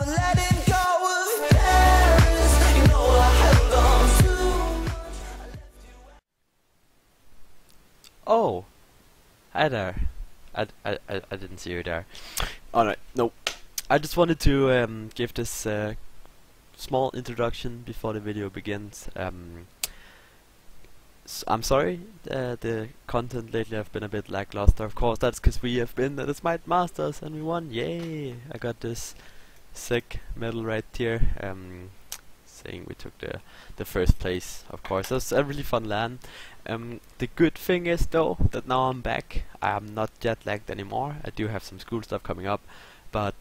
letting go of Paris. You know I held on too much. Oh, hi there. I didn't see you there. Alright, no. I just wanted to give this small introduction before the video begins. I'm sorry, the content lately have been a bit lackluster. Of course, that's because we have been at the Smite Masters and we won. Yay! I got this sick medal right here, saying we took the first place. Of course, it was a really fun LAN. The good thing is though that now I'm back. I'm not jet lagged anymore. I do have some school stuff coming up, but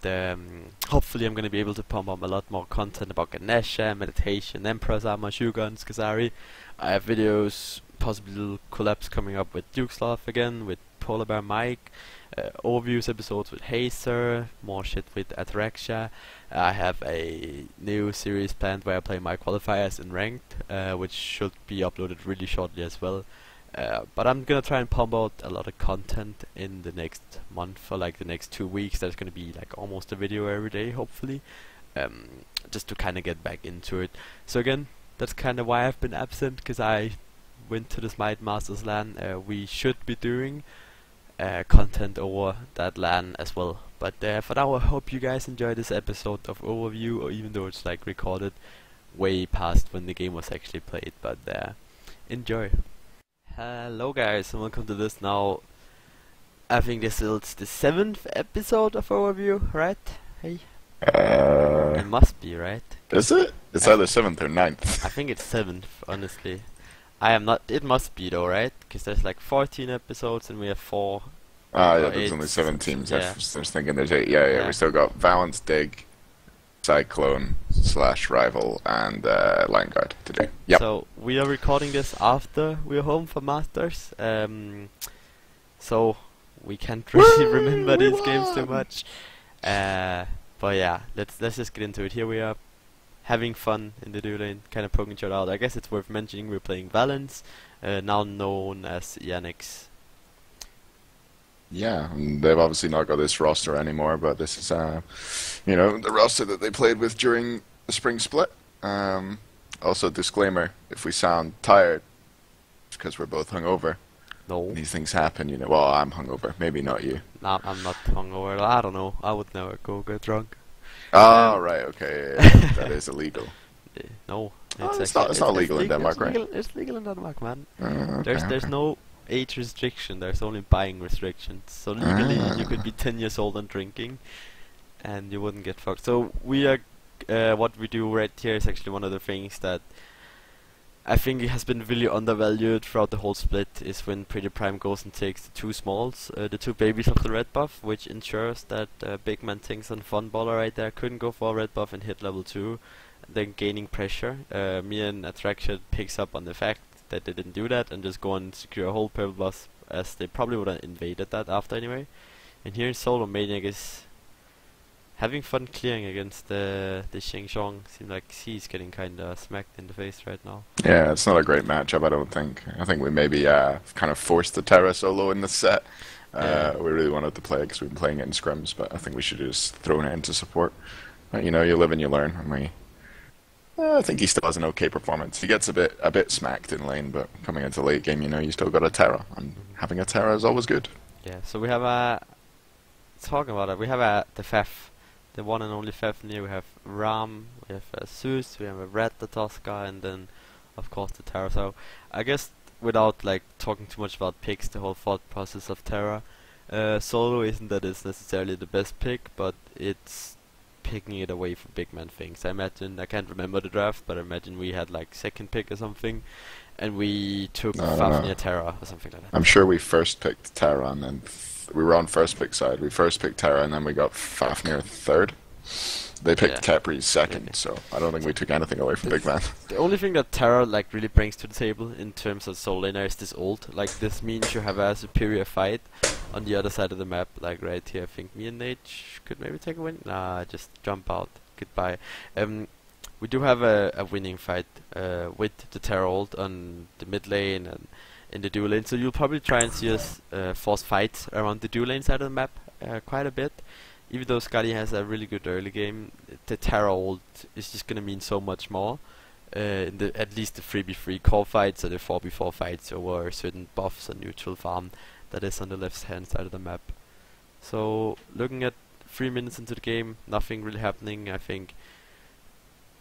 hopefully I'm gonna be able to pump up a lot more content about Ganesha, meditation, Emperor's Armor, shoe guns, Kazari. I have videos, possibly little collabs coming up with Duke's Love again, with Polar Bear Mike, overviews episodes with Hayzer, more shit with Ataraxia. I have a new series planned where I play my qualifiers in ranked, which should be uploaded really shortly as well. But I'm gonna try and pump out a lot of content in the next month, for like the next 2 weeks. There's gonna be like almost a video every day, hopefully, just to kind of get back into it. So again, that's kind of why I've been absent, because I went to the Smite Masters LAN. We should be doing content over that LAN as well. But for now, I hope you guys enjoy this episode of overview, or even though it's like recorded way past when the game was actually played. But enjoy. Hello guys, and welcome to this now. I think this is the 7th episode of overview, right? Hey. It must be, right? Is it? It's either 7th or 9th. I think it's 7th, honestly. I am not. It must be though, right? Because there's like 14 episodes and we have 4. Ah, yeah, there's only 7 teams. Yeah. I was thinking there's 8. Yeah, we still got Valance, Dig, Cyclone / Rival, and Line Guard to do. Yep. So we are recording this after we're home for Masters. So we can't really remember these games too much. But yeah, let's just get into it. Here we are, having fun in the duo lane, kind of poking each other out. I guess it's worth mentioning we're playing Valance, now known as Yannick's. Yeah, and they've obviously not got this roster anymore, but this is, you know, the roster that they played with during the spring split. Also, disclaimer: if we sound tired, it's because we're both hungover. No. These things happen, you know. Well, I'm hungover, maybe not you. No, I'm not hungover. I don't know. I would never get drunk. Oh, right, okay. Yeah, that is illegal. No, It's not legal in Denmark, right? It's legal in Denmark, man. Okay, There's no age restriction. There's only buying restrictions. So legally, you could be 10 years old and drinking, and you wouldn't get fucked. So we are. What we do right here is actually one of the things that I think it has been really undervalued throughout the whole split, is when Pretty Prime goes and takes the 2 smalls, the 2 babies of the red buff, which ensures that big man thinks on Fun Baller right there couldn't go for a red buff and hit level 2, then gaining pressure. Me and Attraction picks up on the fact that they didn't do that and just go and secure a whole purple buff, as they probably would have invaded that after anyway. And here Solo Maniac is having fun clearing against the Sheng Xiong. Seems like he's getting kinda smacked in the face right now. Yeah, it's not a great matchup, I don't think. I think we maybe kind of forced the Terra solo in the set. We really wanted to play it because we've been playing it in scrims, but I think we should have just thrown it into support. But, you know, you live and you learn. And I think he still has an okay performance. He gets a bit smacked in lane, but coming into late game, you know, you still got a Terra, and having a Terra is always good. Yeah, so we have talking about it, we have the Fef. The one and only Fafnir. We have Ram, we have Zeus, we have a Red, the Tosca, and then of course the Terra. So I guess without like talking too much about picks, the whole thought process of Terra, solo isn't that it's necessarily the best pick, but it's picking it away from big man things. I imagine, I can't remember the draft, but I imagine we had like 2nd pick or something, and we took Fafnir Terra or something like that. I'm sure we first picked Terra, and then we were on first pick side. We first picked Terra, and then we got Fafnir 3rd. They picked Capri 2nd, so I don't think we took anything away from big man. The only thing that Terra like really brings to the table in terms of solo laner is this ult. Like, this means you have a superior fight on the other side of the map. Like right here, I think me and Nate could maybe take a win. Nah, just jump out. Goodbye. We do have a winning fight with the Terra ult on the mid lane and in the dual lane, so you'll probably try and see us force fights around the dual lane side of the map quite a bit. Even though Scotty has a really good early game, the Terra ult is just gonna mean so much more in the at least the 3v3 core fights or the 4v4 fights over certain buffs and neutral farm that is on the left hand side of the map. So looking at 3 minutes into the game, nothing really happening. I think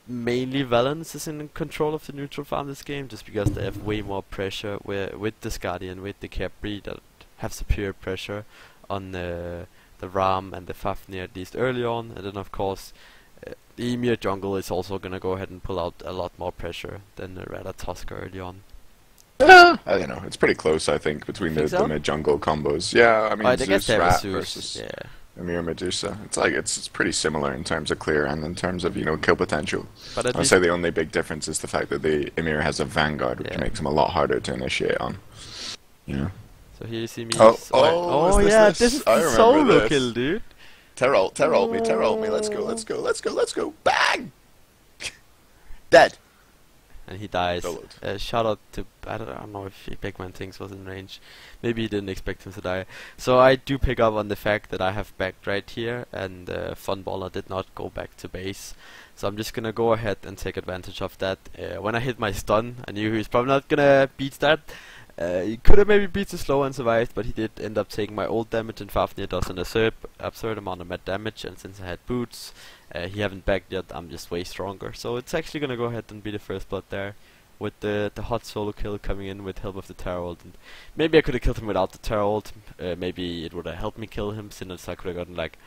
mainly Valance is in control of the neutral farm this game, just because they have way more pressure with this Guardian, with the Capri that have superior pressure on the Ram and the Fafnir at least early on, and then of course the Emir jungle is also gonna go ahead and pull out a lot more pressure than the Rada Tusker early on. I don't know. It's pretty close, I think, between the so? mid jungle combos. Yeah, I mean, I guess Zeus there Rat was Zeus, versus yeah. Emir Medusa. It's like it's pretty similar in terms of clear and in terms of kill potential. But at I'd least say the only big difference is the fact that the Emir has a Vanguard, which Yeah. makes him a lot harder to initiate on. You know. so here you see me. Oh, is yeah, this? this is I the remember solo this. kill, dude. Terra ult me, let's go, let's go, let's go, let's go, bang! Dead! And he dies. Soloed. Shout out to I don't know if Big Man thinks was in range. Maybe he didn't expect him to die. So I do pick up on the fact that I have backed right here, and Funballer did not go back to base. So I'm just gonna go ahead and take advantage of that. When I hit my stun, I knew he was probably not gonna beat that. He could have maybe beat the slow and survived, but he did end up taking my ult damage, and Fafnir does an absurd amount of mad damage, and since I had boots, he haven't backed yet, I'm just way stronger. So it's actually gonna go ahead and be the first blood there, with the hot solo kill coming in with help of the Terra ult. And maybe I could have killed him without the Terra ult, maybe it would have helped me kill him, since I could have gotten like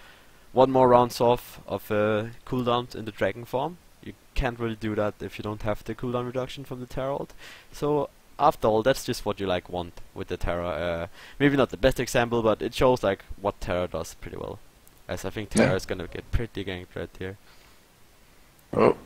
one more rounds off of cooldowns in the dragon form. You can't really do that if you don't have the cooldown reduction from the Terra ult. So after all, that's just what you want with the Terra. Maybe not the best example, but it shows like what Terra does pretty well. As I think Terra is gonna get pretty ganked right here. Oh.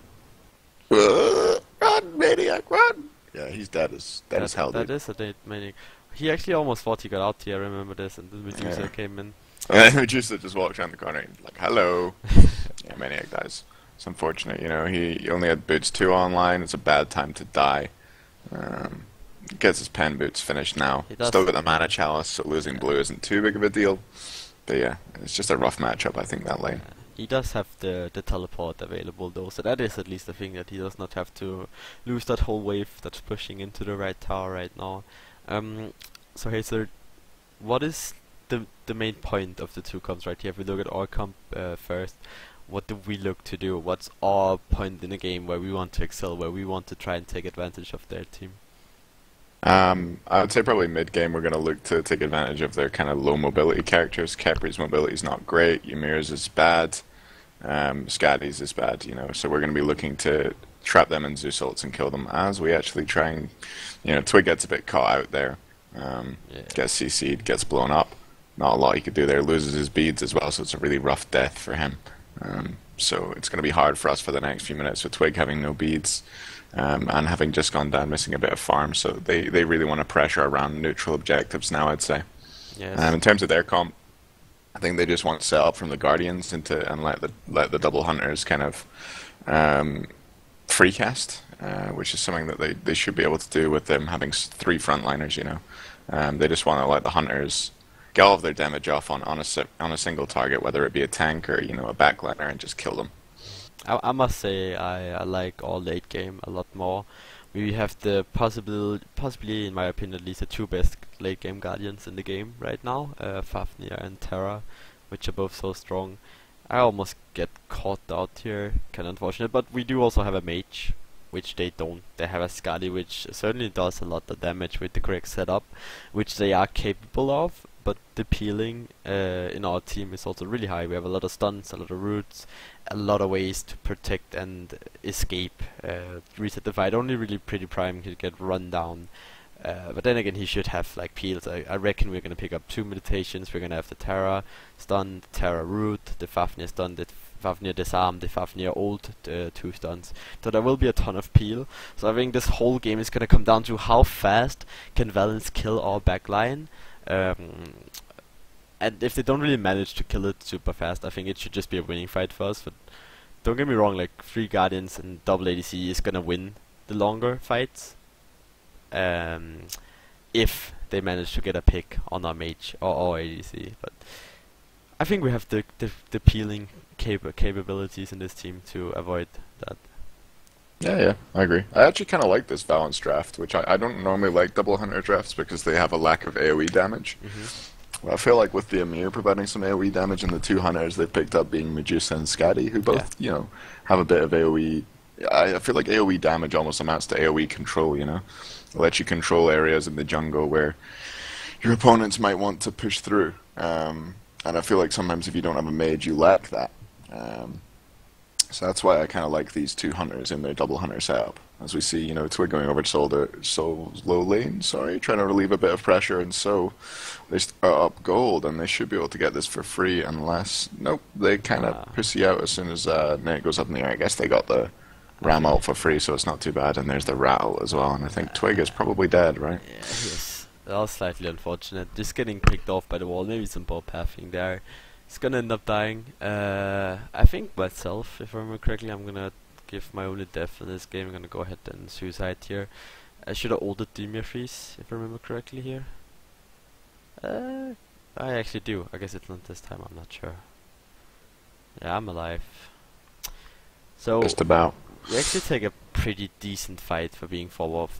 Run, maniac, run! Yeah, he's dead as hell, That dude. is a dead maniac. He actually almost thought he got out here, I remember this, and then Medusa Yeah. came in. And Medusa just walks around the corner and like, hello. Yeah, maniac dies. It's unfortunate, he only had boots 2 online, it's a bad time to die. Gets his pen boots finished now. He does. Still got the mana chalice, so losing blue isn't too big of a deal. But yeah, it's just a rough matchup, I think, that lane. He does have the teleport available though, so that is at least a thing that he does not have to lose that whole wave that's pushing into the right tower right now. So Hayzer, what is the main point of the two comps right here? If we look at our comp first, what do we look to do? What's our point in the game where we want to excel, where we want to try and take advantage of their team? I would say probably mid-game we're going to look to take advantage of their kind of low mobility characters. Capri's mobility is not great, Ymir's is bad, Skadi's is bad, so we're going to be looking to trap them in Zeus ults and kill them as we actually try and, Twig gets a bit caught out there, gets CC'd, gets blown up, not a lot he could do there, loses his beads as well, so it's a really rough death for him. So it's going to be hard for us for the next few minutes with Twig having no beads. And having just gone down, missing a bit of farm, so they really want to pressure around neutral objectives now, I'd say. Yes. In terms of their comp, I think they just want to set up from the Guardians and let the double hunters kind of free cast, which is something that they should be able to do with them having 3 frontliners. They just want to let the hunters get all of their damage off on a single target, whether it be a tank or a backliner, and just kill them. I must say I like our late game a lot more. We have the possibly in my opinion at least the 2 best late game guardians in the game right now, Fafnir and Terra, which are both so strong. I almost get caught out here, kinda unfortunate, but we do also have a mage, which they don't. They have a Skadi, which certainly does a lot of damage with the correct setup, which they are capable of, but the peeling in our team is also really high. We have a lot of stuns, a lot of roots, a lot of ways to protect and escape, reset the fight. Only really Pretty Prime could get run down, but then again he should have like peels. I reckon we're gonna pick up 2 meditations. We're gonna have the Terra stun, the Terra root, the Fafnir stun, the Fafnir disarm, the Fafnir ult, 2 stuns. So there will be a ton of peel. So I think this whole game is gonna come down to how fast can Valance kill our backline. And if they don't really manage to kill it super fast, I think it should just be a winning fight for us. But don't get me wrong, like 3 Guardians and double ADC is gonna win the longer fights. If they manage to get a pick on our mage or ADC. But I think we have the peeling capabilities in this team to avoid that. Yeah, I agree. I actually kind of like this Valance draft, which I don't normally like double hunter drafts because they have a lack of AoE damage. Well, I feel like with the Emir providing some AoE damage and the two hunters they picked up being Medusa and Skadi, who both, have a bit of AoE. I feel like AoE damage almost amounts to AoE control, It lets you control areas in the jungle where your opponents might want to push through. And I feel like sometimes if you don't have a mage, you lack that. So that's why I kind of like these two hunters in their double hunter setup. As we see, Twig going over to Soul's low lane, trying to relieve a bit of pressure, and so they are up gold, and they should be able to get this for free unless, nope, they kind of pussy out as soon as Nate goes up in the air. I guess they got the Ram ult for free, so it's not too bad, and there's the rattle as well, and I think Twig is probably dead, right? Yeah, yes. That was slightly unfortunate. Just getting picked off by the wall, maybe some ball pathing there. He's gonna end up dying. I think myself, if I remember correctly, I'm gonna give my only death in this game. I'm gonna go ahead and suicide here. I should have ulted Dimir Freeze, if I remember correctly here. I actually do. I guess it's not this time, I'm not sure. Yeah, I'm alive. So Just about. we actually take a pretty decent fight for being 4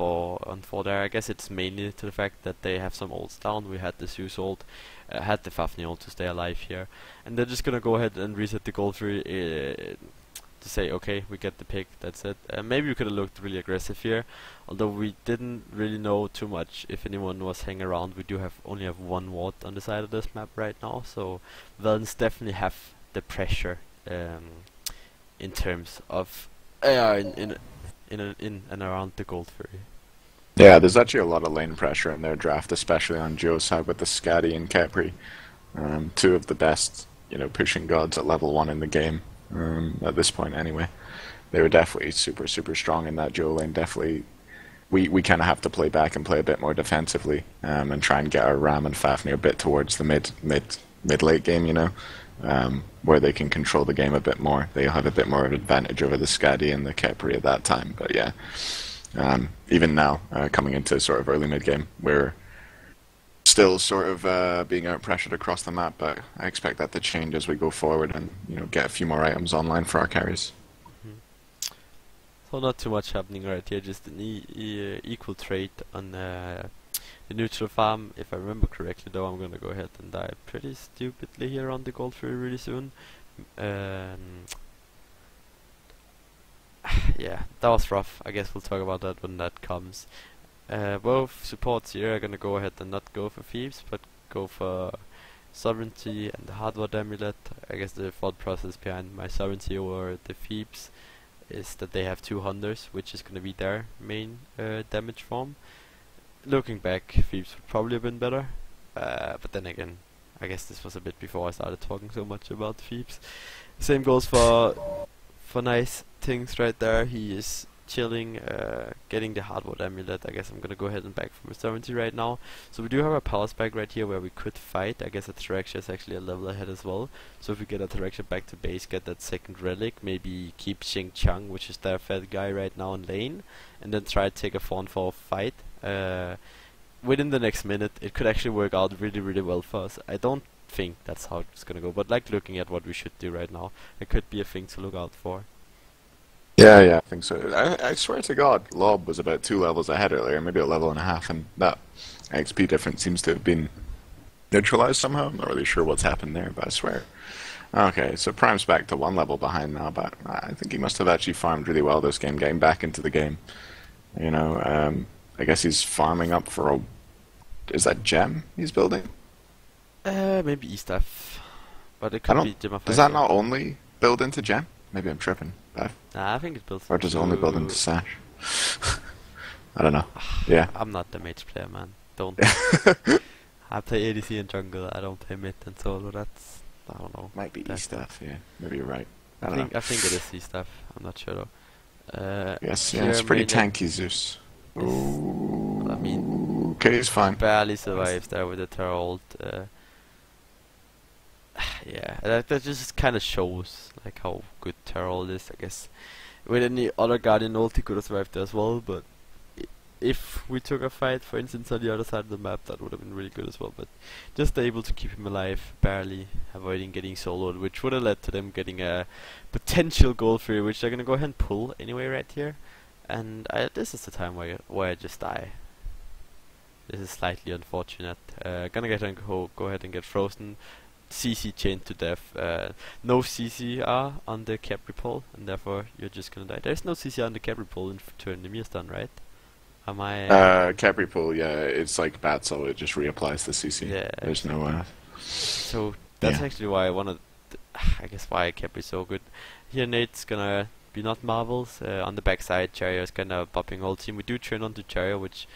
there. I guess it's mainly to the fact that they have some ults down. We had the Zeus ult, had the Fafnir ult to stay alive here, and they're just gonna go ahead and reset the gold free to say, okay, we get the pick, that's it. Maybe we could have looked really aggressive here, although we didn't really know too much if anyone was hanging around. We do only have one ward on the side of this map right now, so Valance definitely have the pressure in terms of in and around the gold fury. Yeah, there's actually a lot of lane pressure in their draft, especially on Joe's side with the Skadi and Capri. Two of the best, pushing gods at level 1 in the game, at this point anyway. They were definitely super, super strong in that Joe lane. Definitely, we kind of have to play back and play a bit more defensively, and try and get our Ram and Fafnir a bit towards the mid-late game, where they can control the game a bit more. They'll have a bit more of an advantage over the Skadi and the Capri at that time. But yeah, even now, coming into sort of early mid-game, we're still sort of being out-pressured across the map, but I expect that to change as we go forward and, get a few more items online for our carries. So not too much happening right here, just an equal trade on the neutral farm. If I remember correctly though, I'm gonna go ahead and die pretty stupidly here on the gold fury really soon. Yeah, that was rough. I guess we'll talk about that when that comes. Both supports here are gonna go ahead and not go for Thieves, but go for Sovereignty and the Hardware Amulet. I guess the thought process behind my Sovereignty over the Thieves is that they have 2 hunters, which is gonna be their main damage form. Looking back, Thieves would probably have been better, but then again, I guess this was a bit before I started talking so much about Thieves. Same goes for nice things right there. He is chilling, getting the Hardwood Amulet. I guess I'm gonna go ahead and back from a 70 right now. So we do have a power spike right here where we could fight. I guess Ataraxia is actually a level ahead as well. So if we get Ataraxia back to base, get that second relic, maybe keep Xing Chang, which is their fed guy right now in lane, and then try to take a 4-on-4 fight. Within the next minute, it could actually work out really, really well for us. I don't think that's how it's gonna go, but like looking at what we should do right now, it could be a thing to look out for. Yeah, I think so. I swear to God, Lob was about 2 levels ahead earlier, maybe a level and a half, and that XP difference seems to have been neutralized somehow. I'm not really sure what's happened there, but I swear. Okay, so Prime's back to 1 level behind now, but I think he must have actually farmed really well this game, getting back into the game. I guess he's farming up for a... Is that gem he's building? Maybe E-Stuff. But it could be gem of Does that not only build into gem? Maybe I'm tripping. Nah, I think it builds. Or does it only build into Sash? I don't know. Yeah. I'm not the mage player, man. Don't. I play ADC and jungle. I don't play mid and solo. That's... I don't know. Might be E-Stuff, yeah. Maybe you're right. I think it is E-Stuff. I'm not sure though. Yes, yeah, it's pretty tanky, Zeus. Ooh. I mean, okay, it's fine. Barely survives there with the Terra ult. Yeah, that just kind of shows like how good Terra ult is, I guess. With any other Guardian ult, he could have survived there as well, but if we took a fight, for instance, on the other side of the map, that would have been really good as well. But just able to keep him alive, barely avoiding getting soloed, which would have led to them getting a potential goal free, which they're gonna go ahead and pull anyway right here. And this is the time where I just die. This is slightly unfortunate. Gonna go ahead and get frozen. CC chained to death. No CCR on the cap repole, and therefore you're just gonna die. There's no CCR on the cap repole in turn Emir's done, right? Am I? Capri pool, yeah, it's like bad, so it just reapplies the CC. Yeah. There's no. So that's actually why I wanted. I guess why Capri so good. Here Nate's gonna be not marvels. On the backside, Chario's kinda bopping whole team. We do turn onto Chario, which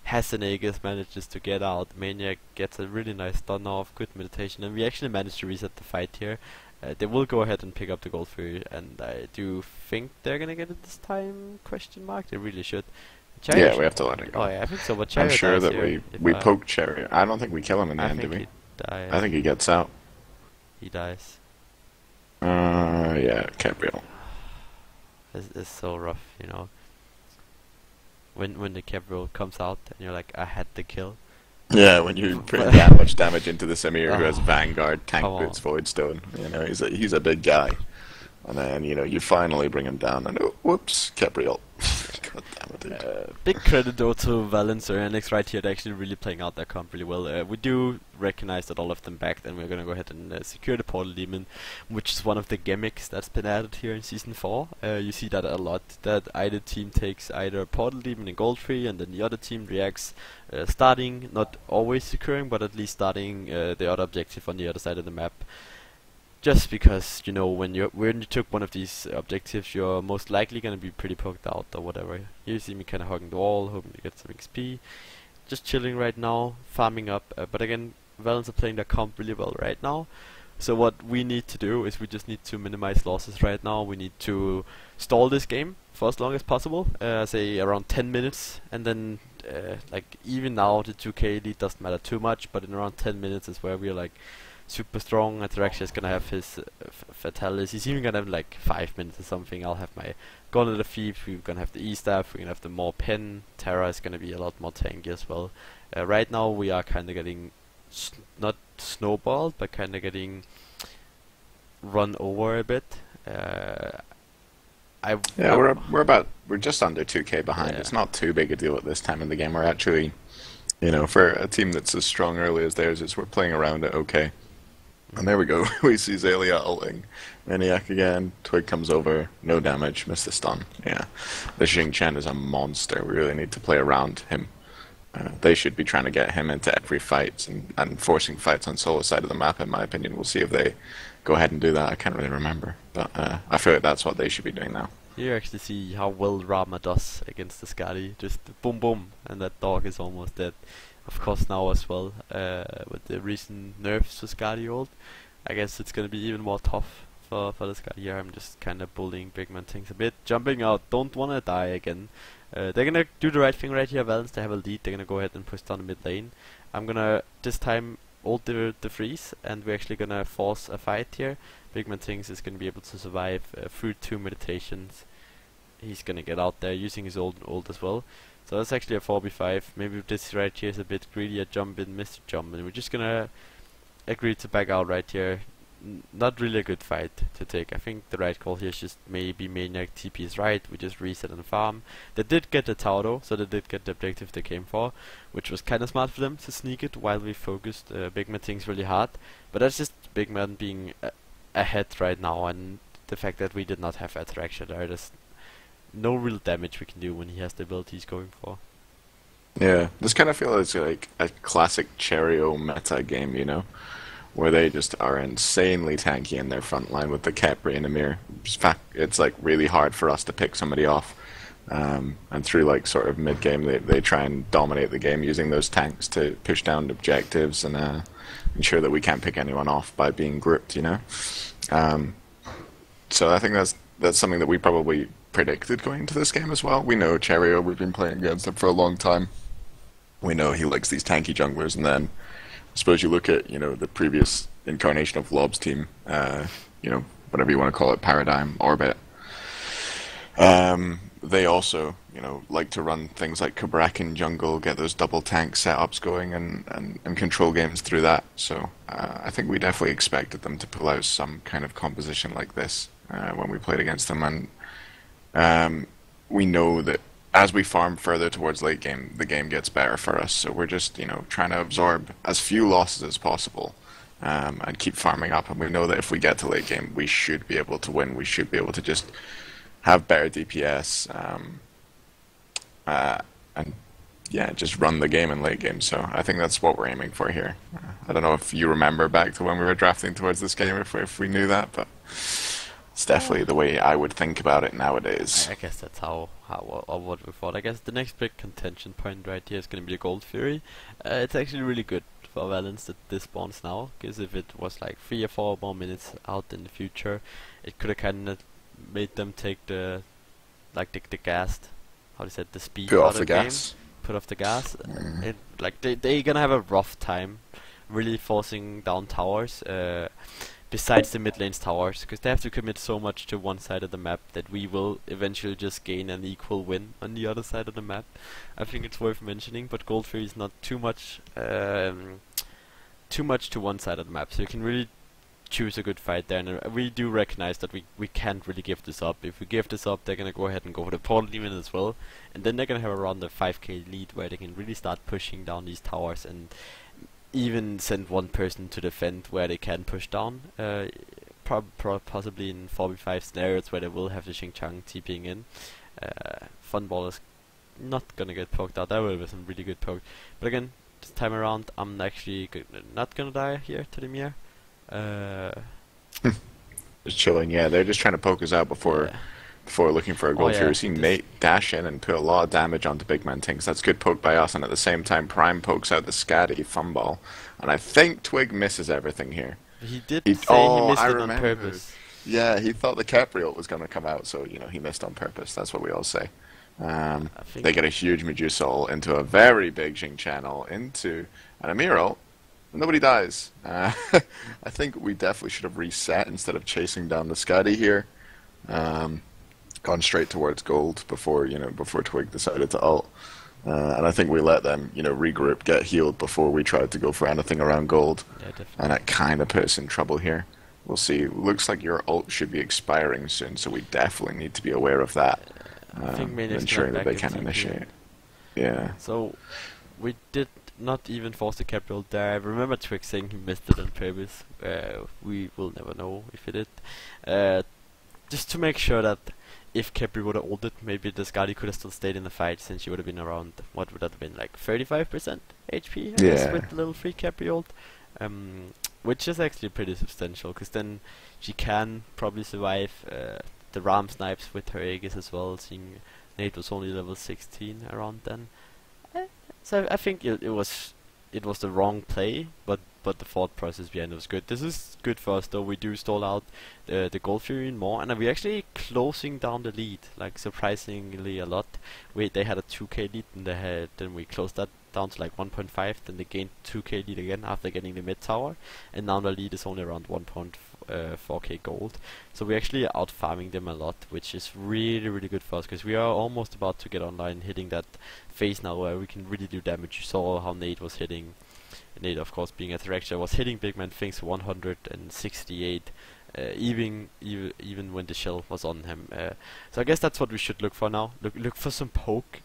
has an Aegis, manages to get out. Maniac gets a really nice stun off, good meditation, and we actually managed to reset the fight here. They will go ahead and pick up the gold free, and I do think they're gonna get it this time? Question mark. They really should. Chariot Yeah, we have to let it go. Oh yeah, I think so. But I'm Chariot sure dies that here we poke Chariot. I don't think we kill him in the I end, do think we? he dies. I think he gets out. He dies. Yeah, Capriel. It's so rough, you know. When the Capriel comes out and you're like, I had the kill. Yeah, when you put that much damage into the Samir who has Oh, Vanguard, Tank come Boots, on. Void Stone. You know, he's a big guy. And then, you know, you finally bring him down and whoops, Capriel. God damn it, dude. Big credit though to Valance or Alex right here. They're actually really playing out their comp really well. We do recognize that all of them backed, and we're gonna go ahead and secure the Portal Demon, which is one of the gimmicks that's been added here in Season 4. You see that a lot, that either team takes either Portal Demon and Gold Free, and then the other team reacts starting, not always securing, but at least starting the other objective on the other side of the map. Just because, you know, when you took one of these objectives, you're most likely gonna be pretty poked out or whatever. You see me kinda hugging the wall, hoping to get some XP. Just chilling right now, farming up. But again, Valance are playing their comp really well right now. So what we need to do is we just need to minimize losses right now. We need to stall this game for as long as possible, say around 10 minutes, and then like even now the 2k lead doesn't matter too much, but in around 10 minutes is where we're like super strong. Ataraxia is gonna have his Fatalis. He's even gonna have like 5 minutes or something. I'll have my Gauntlet of Thief. We're gonna have the E-Staff. We're gonna have the more pen. Terra is gonna be a lot more tanky as well. Right now we are kinda getting not snowballed, but kinda getting run over a bit. We're just under 2k behind. Yeah. It's not too big a deal at this time in the game. We're actually, you know, for a team that's as strong early as theirs is, we're playing around it okay. And there we go. We see Zalia ulting. Maniac again. Twig comes over. No damage. Missed the stun. Yeah. The Xing Chen is a monster. We really need to play around him. They should be trying to get him into every fight and forcing fights on solo side of the map, in my opinion. We'll see if they go ahead and do that. I can't really remember. But I feel like that's what they should be doing now. Here you actually see how well Rama does against the Skadi. Just boom boom, and that dog is almost dead. Of course now as well, with the recent nerfs to Skadi ult, I guess it's gonna be even more tough for the Skadi here. I'm just kinda bullying Big Man things a bit. Jumping out, don't wanna die again. They're gonna do the right thing right here, Valance. They have a lead, they're gonna go ahead and push down the mid lane. I'm gonna, this time, ult the freeze, and we're actually gonna force a fight here. Big Man Things is gonna be able to survive through 2 meditations. He's gonna get out there using his ult as well. So that's actually a 4v5. Maybe this right here is a bit greedy, a jump in, missed a jump, and we're just gonna agree to back out right here. Not really a good fight to take. I think the right call here is just maybe Maniac TP is right. We just reset and farm. They did get the tower though, so they did get the objective they came for, which was kinda smart for them to sneak it while we focused Big Man Things really hard. But that's just Big Man being ahead right now, and the fact that we did not have Ataraxia there. There's no real damage we can do when he has the abilities going for. Yeah, this kind of feels like a classic Cherio meta game, you know, where they just are insanely tanky in their front line with the Capri and Emir. It's like really hard for us to pick somebody off, and through like sort of mid game they try and dominate the game using those tanks to push down objectives and ensure that we can't pick anyone off by being gripped, you know. So I think that's something that we probably predicted going into this game as well. We know Cherio, we've been playing against him for a long time. We know he likes these tanky junglers, and then I suppose you look at, you know, the previous incarnation of Lob's team, you know, whatever you want to call it, Paradigm, Orbit. they also, like to run things like Kabrak in jungle, get those double tank setups going, and control games through that. So I think we definitely expected them to pull out some kind of composition like this when we played against them, and we know that as we farm further towards late game, the game gets better for us. So we're just, trying to absorb as few losses as possible, and keep farming up. And we know that if we get to late game, we should be able to win. We should be able to just have better DPS, and yeah, just run the game in late game. So I think that's what we're aiming for here. I don't know if you remember back to when we were drafting towards this game, if we knew that, but it's definitely the way I would think about it nowadays. I guess that's how or what we thought. I guess the next big contention point right here is going to be the Gold Fury. It's actually really good for Valance that this spawns now, because if it was like 3 or 4 more minutes out in the future, it could have kind of made them take the gas, how do you say it, the speed Put out off of the game, gas. put off the gas. They gonna have a rough time really forcing down towers, besides the mid lane's towers, because they have to commit so much to one side of the map that we will eventually just gain an equal win on the other side of the map. I think it's worth mentioning, but Gold Fury is not too much to one side of the map, so you can really choose a good fight there, and we do recognize that we can't really give this up. If we give this up, they're gonna go ahead and go for the portal demon as well, and then they're gonna have around the 5k lead where they can really start pushing down these towers and even send one person to defend where they can push down, possibly in 4v5 scenarios where they will have the Xingqiang TPing in. Funball is not gonna get poked out. That will be some really good poke, but again, this time around I'm actually not gonna die here to the Mir. Just chilling, yeah. They're just trying to poke us out before looking for a Gold Fury. Seen Nate dash in and put a lot of damage onto Big Man Tinks. That's good poke by us, and at the same time Prime pokes out the Scatty Fumball. And I think Twig misses everything here. He did say he missed it on purpose. Yeah, he thought the Capriole was going to come out, so he missed on purpose. That's what we all say. They get a huge Medusa ult into a very big Xing channel, into an Amir ult. Nobody dies. I think we definitely should have reset instead of chasing down the Scatty here. Gone straight towards gold before Twig decided to ult. And I think we let them, regroup, get healed before we tried to go for anything around gold. Yeah, definitely. And that kind of put us in trouble here. We'll see. Looks like your ult should be expiring soon, so we definitely need to be aware of that. Ensuring that they can initiate. Yeah. So we did not even force the Capriole there. I remember Twig saying he missed it on purpose. We will never know if he did. Just to make sure that if Capri would have ulted, maybe the Skadi could have still stayed in the fight, since she would have been around, what would that have been, like 35% HP, I guess, with the little free Capri ult. Which is actually pretty substantial, because then she can probably survive the Ram snipes with her Aegis as well, seeing Nate was only level 16 around then. So I think it was the wrong play, but the thought process behind it was good. This is good for us though. We do stall out the Gold Fury more, and we're actually closing down the lead, like surprisingly a lot. They had a 2k lead, and then we closed that down to like 1.5. Then they gained 2k lead again after getting the mid tower, and now the lead is only around 1.4k gold. So we're actually out farming them a lot, which is really really good for us, because we are almost about to get online, hitting that phase now where we can really do damage. You saw how Nate was hitting. Nate, of course, being a Threxter, was hitting Big Man Things 168, even when the shell was on him. So I guess that's what we should look for now. Look for some poke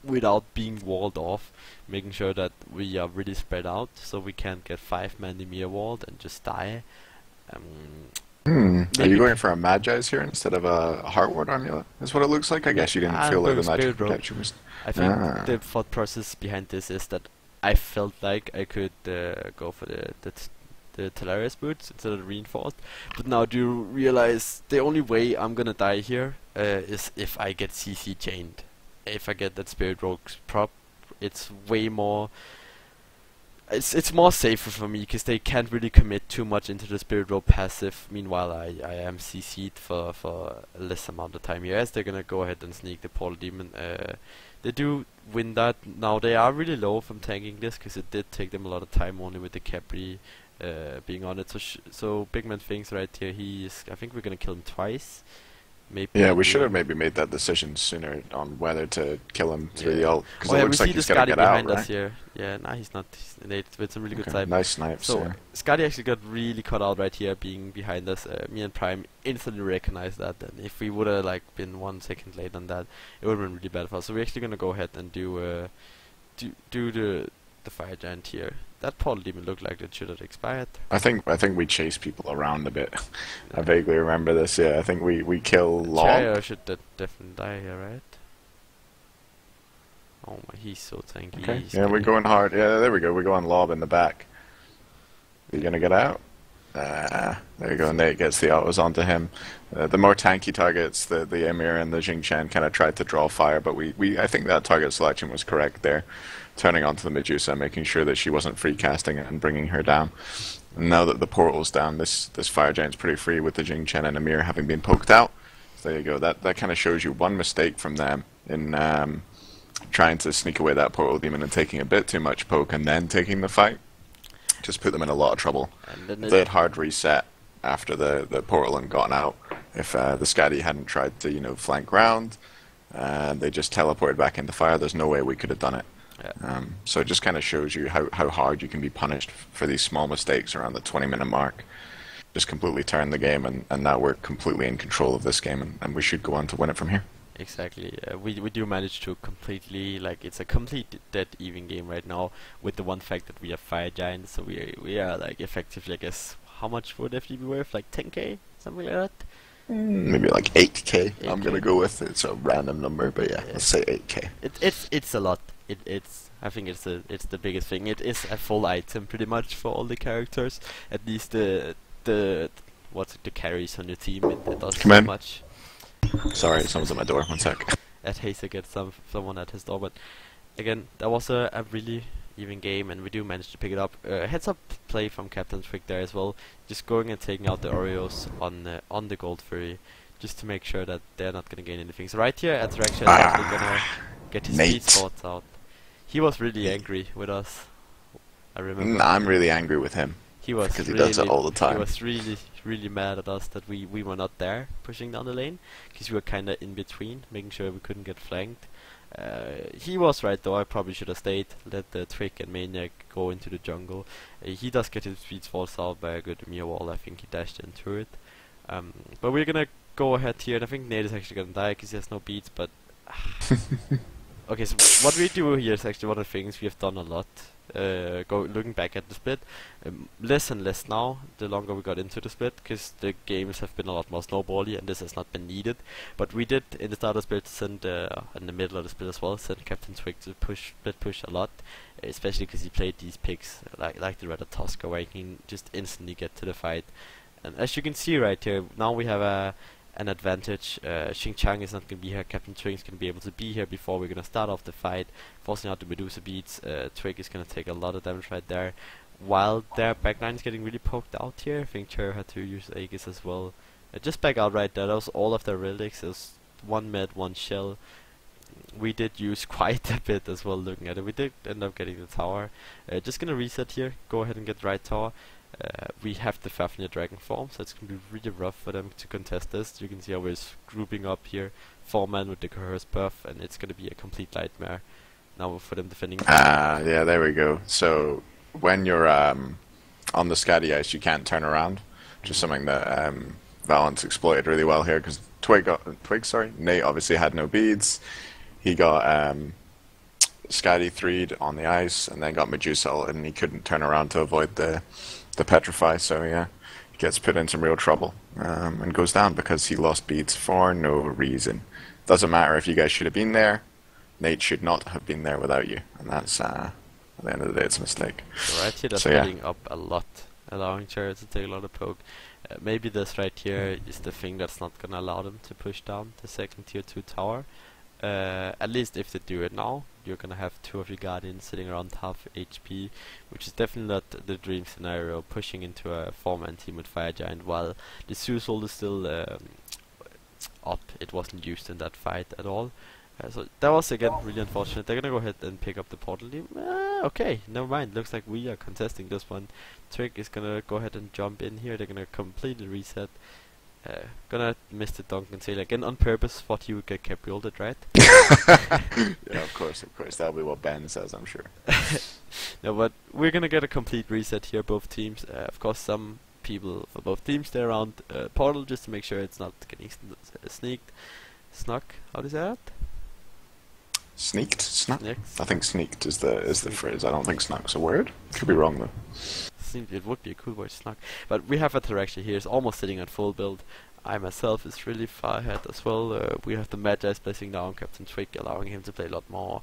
without being walled off, making sure that we are really spread out, so we can't get 5-man Emir walled and just die. Are you going for a Magi's here instead of a Heart Ward Amulet? That's what it looks like. I guess you didn't feel like the magic protection was. I think the thought process behind this is that I felt like I could go for the Telarius boots instead of the reinforced, but now do you realize the only way I'm gonna die here is if I get CC chained. If I get that Spirit Rogue's prop, it's way more. It's more safer for me, because they can't really commit too much into the Spirit Rogue passive. Meanwhile, I am CC'd for a less amount of time. Yes, they're gonna go ahead and sneak the Portal Demon. They do win that. Now they are really low from tanking this, because it did take them a lot of time only with the Capri being on it. So Big Man thinks right here, I think we're gonna kill him twice. maybe. Yeah, we do should a- have maybe made that decision sooner on whether to kill him through the Yeah. ult, because Oh it yeah, we looks like see the he's gonna Scotty get out, behind us right? here. Yeah, nah, he's not. He's with some really good Okay, type. nice snipes. So Yeah. Scotty actually got really caught out right here, being behind us. Me and Prime instantly recognized that, and if we would have like been 1 second late on that, it would have been really bad for us. So we're actually gonna go ahead and do the fire giant here. That portal demon looked like it should have expired. I think we chase people around a bit. I vaguely remember this. Yeah, I think we kill Long. Chariot should definitely die here, right? Oh my, he's so tanky. Okay. He's Yeah, we're gonna- going hard. Yeah, there we go. We're going Lob in the back. Are you gonna get out? There you go. Nate gets the autos onto him. The more tanky targets, the Emir and the Jing Chen kind of tried to draw fire, but I think that target selection was correct there. Turning onto the Medusa, making sure that she wasn't free casting it and bringing her down. And now that the portal's down, this fire giant's pretty free with the Jing Chen and Emir having been poked out. So there you go. That kind of shows you one mistake from them in trying to sneak away that portal demon and taking a bit too much poke and then taking the fight. Just put them in a lot of trouble. And then They had hard reset after the portal and gotten out. If the Scatty hadn't tried to flank round, they just teleported back into fire. There's no way we could have done it. Yeah. So it just kind of shows you how hard you can be punished for these small mistakes around the 20-minute mark. Just completely turn the game, and now we're completely in control of this game, and we should go on to win it from here. Exactly. We do manage to completely, like, it's a complete dead even game right now, with the one fact that we have fire giants. So we are like effectively, I guess, how much would FD be worth? Like 10k, something like that. Maybe like 8k. I'm 8K. gonna go with. It's a random number, but yeah, let's say 8k. It's a lot. It's I think it's the biggest thing. It is a full item pretty much for all the characters. At least the carries on your team. It does Come so in. much. Sorry, someone's at my door. One sec. At Hayzer gets someone at his door, but again, that was a really even game, and we do manage to pick it up. Heads up play from Captain Twig there as well, just going and taking out the Oreos on the Gold Fury, just to make sure that they're not gonna gain anything. So right here, Attraction is actually gonna get his Nate. speed swords out. He was really angry with us. I remember. I'm really angry with him. He was because he really, does it all the time. He was really mad at us that we were not there pushing down the lane, because we were kind of in between, making sure we couldn't get flanked. He was right though. I probably should have stayed, let the Twig and Maniac go into the jungle. He does get his speed forced out by a good Mia wall. I think he dashed into it. But we're gonna go ahead here, and I think Nate is actually gonna die because he has no beats. But okay, so what we do here is actually one of the things we have done a lot. Looking back at the split, less and less now the longer we got into the split, because the games have been a lot more snowbally and this has not been needed. But we did in the start of the split send in the middle of the split as well, send Captain Twig to split push a lot, especially because he played these picks like the Red Tusker, where he can just instantly get to the fight. And as you can see right here, now we have an advantage. Xing Chang is not going to be here. Captain Twig is going to be able to be here before we're going to start off the fight, forcing out the Medusa beats. Twig is going to take a lot of damage right there, while their backline is getting really poked out here. I think Cher had to use Aegis as well. Just back out right there. That was all of their relics. It was one med, one shell. We did use quite a bit as well looking at it. We did end up getting the tower. Just going to reset here. Go ahead and get the right tower. We have the Fafnir Dragon form, so it's going to be really rough for them to contest this. You can see how we're grouping up here, 4 man with the Coerce buff, and it's going to be a complete nightmare now for them defending. Yeah, there we go. So when you're on the Scatty ice, you can't turn around, which is something that Valance exploited really well here, because Nate obviously had no beads. He got Scatty 3'd on the ice, and then got Medusa ult, and he couldn't turn around to avoid the petrify, so yeah, he gets put in some real trouble and goes down because he lost beads for no reason. Doesn't matter if you guys should have been there, Nate should not have been there without you, and that's at the end of the day it's a mistake. So right here, that's So, yeah. getting up a lot, allowing Jared to take a lot of poke. Maybe this right here is the thing that's not gonna allow them to push down the second tier 2 tower. At least if they do it now, you're gonna have 2 of your guardians sitting around half HP, which is definitely not the dream scenario, pushing into a 4-man team with Fire Giant while the Zeus ult is still up. It wasn't used in that fight at all. So that was again really unfortunate. They're gonna go ahead and pick up the portal team. Okay, never mind. Looks like we are contesting this one. Twig is gonna go ahead and jump in here. They're gonna completely reset. Gonna miss the Duncan Tail again on purpose. Thought you would get capriolet, right? Yeah, of course. That'll be what Ben says, I'm sure. No, but we're gonna get a complete reset here, both teams. Of course, some people for both teams stay around Portal just to make sure it's not getting sneaked. Snuck? How do you say that? Sneaked? Snuck? Sneaks. I think sneaked is the phrase. I don't think snuck's a word. Could be wrong though. Seems it would be a cool word, snuck. But we have a Taraxia here. It's almost sitting at full build. I myself is really far ahead as well. We have the Magi placing down Captain Twig, allowing him to play a lot more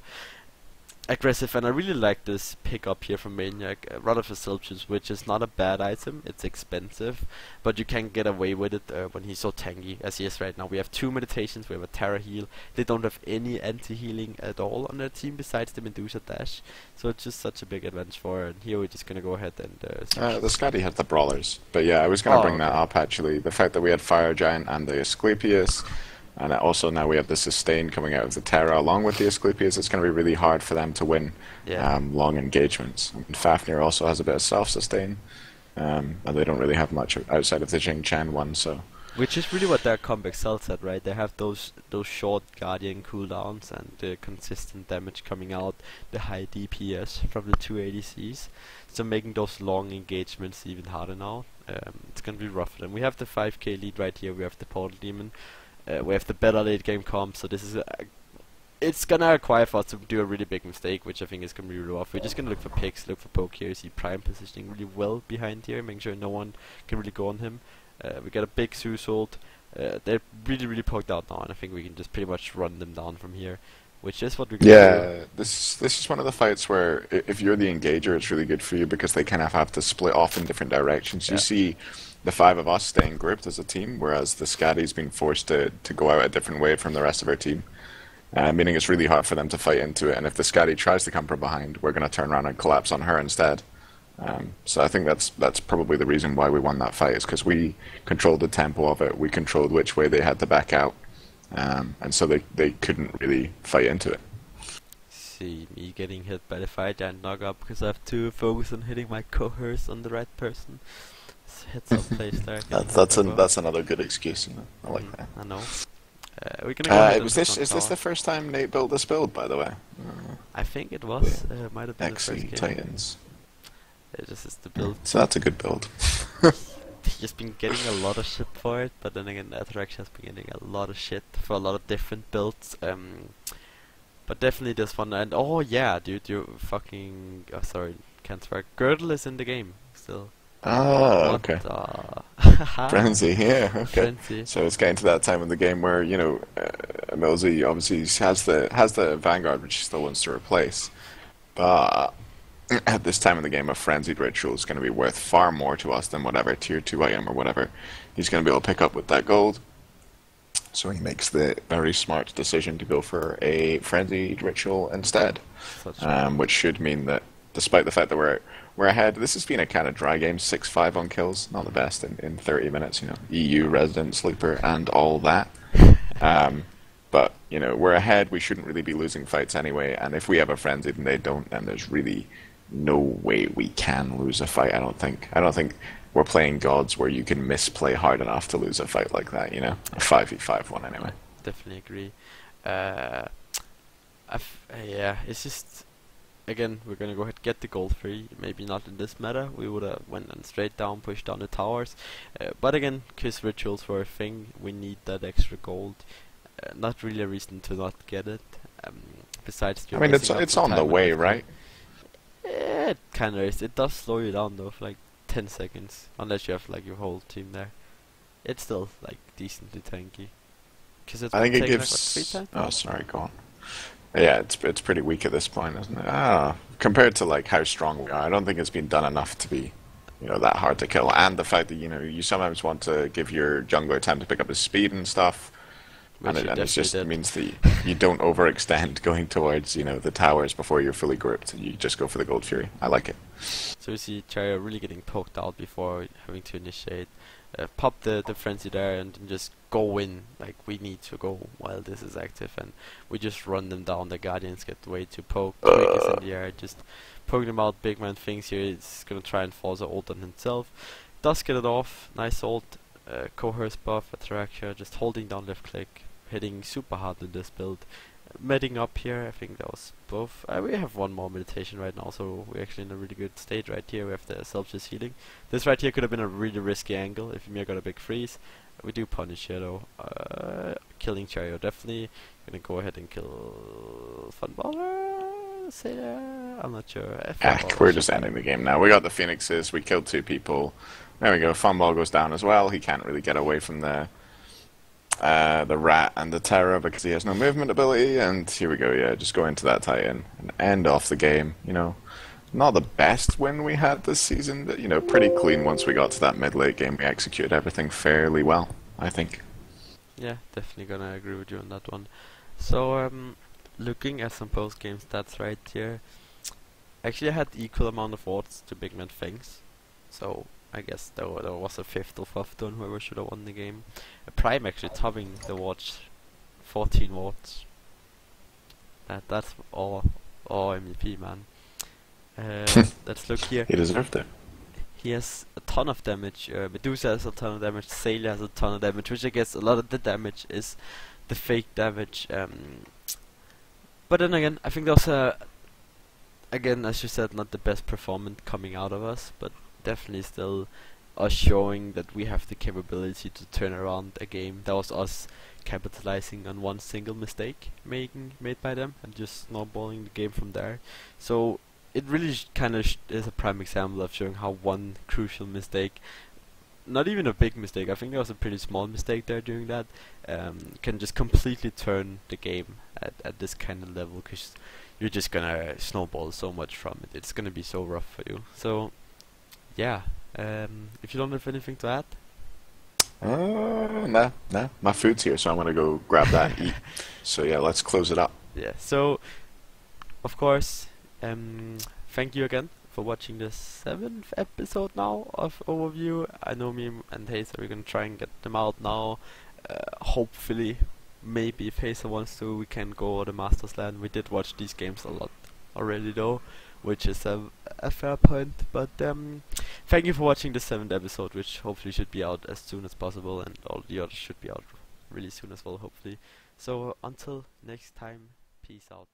aggressive, and I really like this pickup here from Maniac. Rod of Assumptions, which is not a bad item. It's expensive, but you can get away with it when he's so tanky as he is right now. We have 2 meditations, we have a Terra heal. They don't have any anti-healing at all on their team besides the Medusa dash, so it's just such a big advantage for her. And here we're just gonna go ahead and the Scotty had the brawlers, but yeah, I was gonna bring that up actually. The fact that we had Fire Giant and the Asclepius, and also now we have the Sustain coming out of the Terra along with the Asclepius. It's going to be really hard for them to win long engagements. I mean, Fafnir also has a bit of self-sustain, and they don't really have much outside of the Jing Chen one. So, which is really what their comp excels at, right? They have those short Guardian cooldowns and the consistent damage coming out, the high DPS from the 2 ADCs, so making those long engagements even harder now. It's going to be rough for them. We have the 5k lead right here. We have the Portal Demon. We have the better late game comp, so this is it's gonna require for us to do a really big mistake, which I think is gonna be really rough. We're just gonna look for picks, look for poke here, see Prime positioning really well behind here, making sure no one can really go on him. We got a big Susult. They're really poked out now, and I think we can just pretty much run them down from here, which is what we're gonna do. This is one of the fights where if you're the engager, it's really good for you because they kind of have to split off in different directions. You see the 5 of us staying grouped as a team, whereas the Scatty's being forced to go out a different way from the rest of our team. Meaning it's really hard for them to fight into it, and if the Scatty tries to come from behind, we're going to turn around and collapse on her instead. So I think that's probably the reason why we won that fight, is because we controlled the tempo of it, we controlled which way they had to back out, and so they couldn't really fight into it. See me getting hit by the Fire Giant knock up because I have to focus on hitting my cohorts on the right person. Heads up place there. That's another good excuse. You know? I like that. I know. We're gonna go ahead is this the first time Nate built this build, by the way? I think it was. Might have been the first XE game. Titans. This is the build. So that's a good build. He's just been getting a lot of shit for it, but then again, Ataraxia has been getting a lot of shit for a lot of different builds. But definitely this one. And oh yeah, dude, you fucking. Oh, sorry, can't swear. Girdle is in the game still. Oh, okay. Frenzy, yeah, okay. Frenzy. So it's getting to that time of the game where, you know, EmilZy obviously has the Vanguard, which he still wants to replace. But at this time of the game, a Frenzied Ritual is going to be worth far more to us than whatever Tier 2 item or whatever he's going to be able to pick up with that gold. So he makes the very smart decision to go for a Frenzied Ritual instead. Which should mean that, despite the fact that we're ahead, this has been a kind of dry game, 6-5 on kills, not the best in 30 minutes, you know, EU, Resident, Sleeper, and all that. But, you know, we're ahead, we shouldn't really be losing fights anyway, and if we have a Frenzied and they don't, then there's really no way we can lose a fight, I don't think. I don't think we're playing gods where you can misplay hard enough to lose a fight like that, you know? A 5v5 one anyway. Definitely agree. Yeah, it's just... Again, we're gonna go ahead and get the gold free. Maybe not in this meta. We would have went and straight down, pushed down the towers. But again, kiss rituals were a thing. We need that extra gold. Not really a reason to not get it. Besides, I mean, it's on the way, right? Yeah, it kind of is. It does slow you down though for like 10 seconds, unless you have like your whole team there. It's still like decently tanky. Cause it's I think it gives. Like, oh, sorry, go on. Yeah, it's pretty weak at this point, isn't it? Compared to like how strong we are, I don't think it's been done enough to be, you know, that hard to kill. And the fact that, you know, you sometimes want to give your jungler time to pick up his speed and stuff, and it just means that you don't overextend going towards, you know, the towers before you're fully gripped. You just go for the Gold Fury. I like it. So we see Charya really getting poked out before having to initiate. Pop the frenzy there and then just go in, like we need to go while this is active, and we just run them down. The Guardians get way to poke. Twig is in the air, just poking them out. Big man thinks here it's gonna try and force an ult on himself. Does get it off. Nice ult. coerce buff, attraction, just holding down left click, hitting super hard in this build. Medding up here, I think that was both. We have one more meditation right now, so we're actually in a really good state right here. We have the self-just healing. This right here could have been a really risky angle if Emir got a big freeze. We do punish here though. Killing Chario definitely. Gonna go ahead and kill Funballer. Say that. I'm not sure. We're just ending the game now. We got the Phoenixes, we killed 2 people. There we go, Funball goes down as well. He can't really get away from the Rat and the Terror because he has no movement ability, and here we go, yeah, just go into that tie-in and end off the game, you know. Not the best win we had this season, but, you know, pretty clean once we got to that mid-late game. We executed everything fairly well, I think. Yeah, definitely gonna agree with you on that one. So, looking at some post-game stats right here, actually I had equal amount of votes to Big Man Fangs, so I guess there was a 5th or 4th on whoever should have won the game. Prime actually topping the watch, 14 votes. That's all MVP, man. Let's look here. He deserved it. He has a ton of damage. Medusa has a ton of damage. Sailor has a ton of damage, which I guess a lot of the damage is the fake damage. But then again, I think that was again, as you said, not the best performance coming out of us, but definitely still us showing that we have the capability to turn around a game. That was us capitalizing on one single mistake made by them and just snowballing the game from there. So it really kind of is a prime example of showing how one crucial mistake, not even a big mistake, I think there was a pretty small mistake there doing that, can just completely turn the game at this kind of level, because you're just gonna snowball so much from it. It's gonna be so rough for you. So yeah, if you don't have anything to add. Nah. My food's here, so I'm gonna go grab that and eat. So yeah, let's close it up. Yeah, so of course, thank you again for watching the 7th episode now of Overview. I know me and Hayzer are gonna try and get them out now. Hopefully, maybe if Hayzer wants to, we can go to Masters Land. We did watch these games a lot already though, which is a fair point. But thank you for watching the 7th episode, which hopefully should be out as soon as possible, and all the others should be out really soon as well, hopefully. So until next time, peace out.